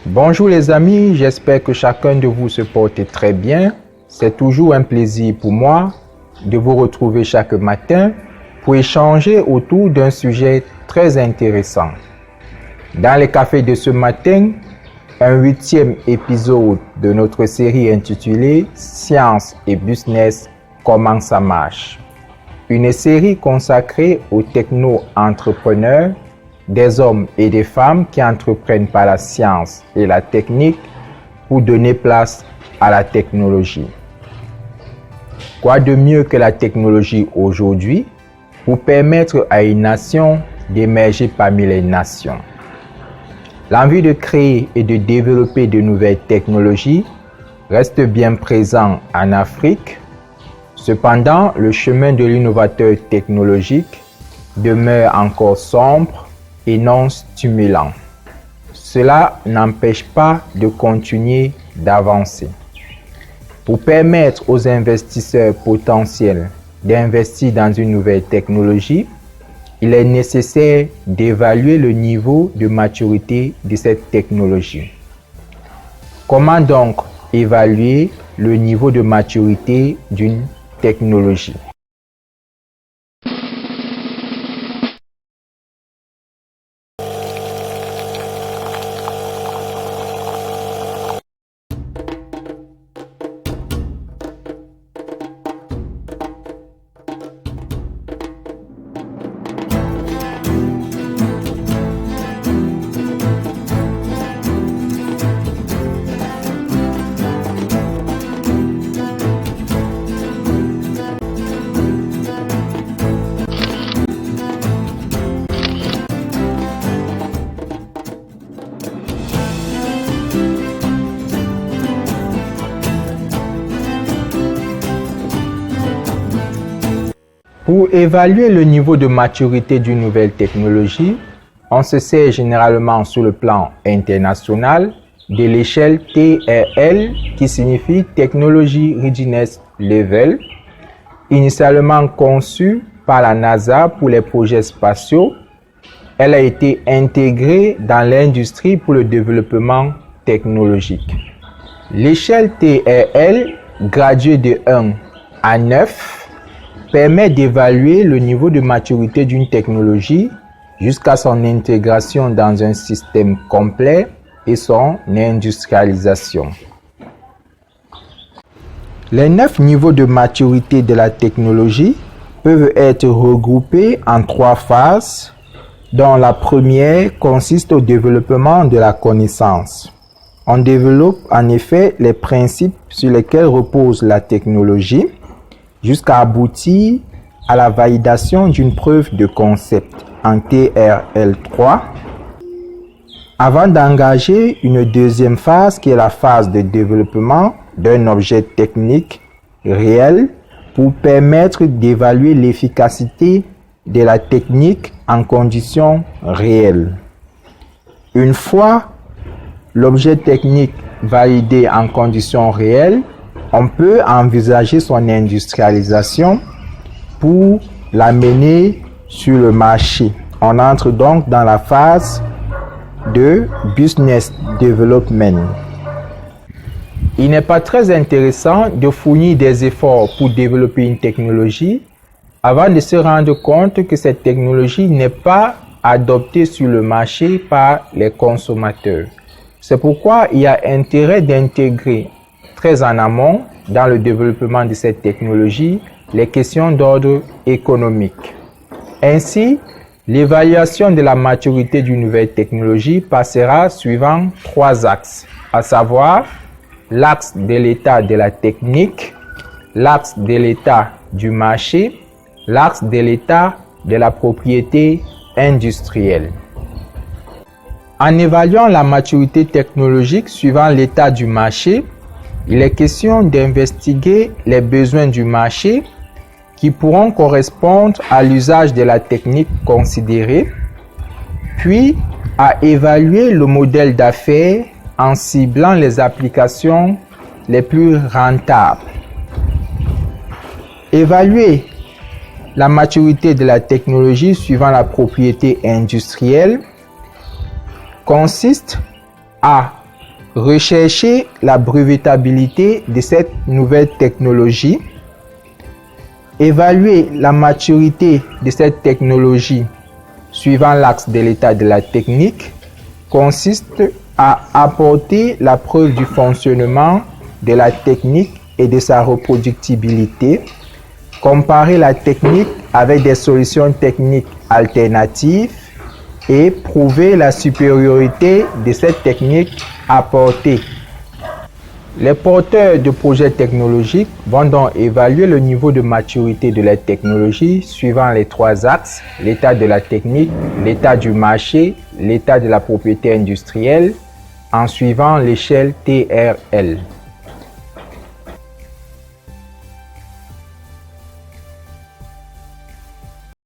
Bonjour les amis, j'espère que chacun de vous se porte très bien. C'est toujours un plaisir pour moi de vous retrouver chaque matin pour échanger autour d'un sujet très intéressant. Dans le café de ce matin, un 8e épisode de notre série intitulée Science et Business, comment ça marche? Une série consacrée aux techno-entrepreneurs, des hommes et des femmes qui entreprennent par la science et la technique pour donner place à la technologie. Quoi de mieux que la technologie aujourd'hui pour permettre à une nation d'émerger parmi les nations? L'envie de créer et de développer de nouvelles technologies reste bien présent en Afrique. Cependant, le chemin de l'innovateur technologique demeure encore sombre et non stimulant. Cela n'empêche pas de continuer d'avancer. Pour permettre aux investisseurs potentiels d'investir dans une nouvelle technologie, il est nécessaire d'évaluer le niveau de maturité de cette technologie. Comment donc évaluer le niveau de maturité d'une technologie? Pour évaluer le niveau de maturité d'une nouvelle technologie, on se sert généralement sur le plan international de l'échelle TRL qui signifie Technology Readiness Level, initialement conçue par la NASA pour les projets spatiaux. Elle a été intégrée dans l'industrie pour le développement technologique. L'échelle TRL, graduée de 1 à 9, permet d'évaluer le niveau de maturité d'une technologie jusqu'à son intégration dans un système complet et son industrialisation. Les 9 niveaux de maturité de la technologie peuvent être regroupés en 3 phases, dont la première consiste au développement de la connaissance. On développe en effet les principes sur lesquels repose la technologie, jusqu'à aboutir à la validation d'une preuve de concept en TRL3, avant d'engager une deuxième phase qui est la phase de développement d'un objet technique réel pour permettre d'évaluer l'efficacité de la technique en conditions réelles. Une fois l'objet technique validé en conditions réelles, on peut envisager son industrialisation pour l'amener sur le marché. On entre donc dans la phase de business development. Il n'est pas très intéressant de fournir des efforts pour développer une technologie avant de se rendre compte que cette technologie n'est pas adoptée sur le marché par les consommateurs. C'est pourquoi il y a intérêt d'intégrer très en amont, dans le développement de cette technologie, les questions d'ordre économique. Ainsi, l'évaluation de la maturité d'une nouvelle technologie passera suivant 3 axes, à savoir l'axe de l'état de la technique, l'axe de l'état du marché, l'axe de l'état de la propriété industrielle. En évaluant la maturité technologique suivant l'état du marché, il est question d'investiguer les besoins du marché qui pourront correspondre à l'usage de la technique considérée, puis à évaluer le modèle d'affaires en ciblant les applications les plus rentables. Évaluer la maturité de la technologie suivant la propriété industrielle consiste à Rechercher la brevetabilité de cette nouvelle technologie. Évaluer la maturité de cette technologie suivant l'axe de l'état de la technique consiste à apporter la preuve du fonctionnement de la technique et de sa reproductibilité, comparer la technique avec des solutions techniques alternatives et prouver la supériorité de cette technique apportée. Les porteurs de projets technologiques vont donc évaluer le niveau de maturité de la technologie suivant les trois axes: l'état de la technique, l'état du marché, l'état de la propriété industrielle, en suivant l'échelle TRL.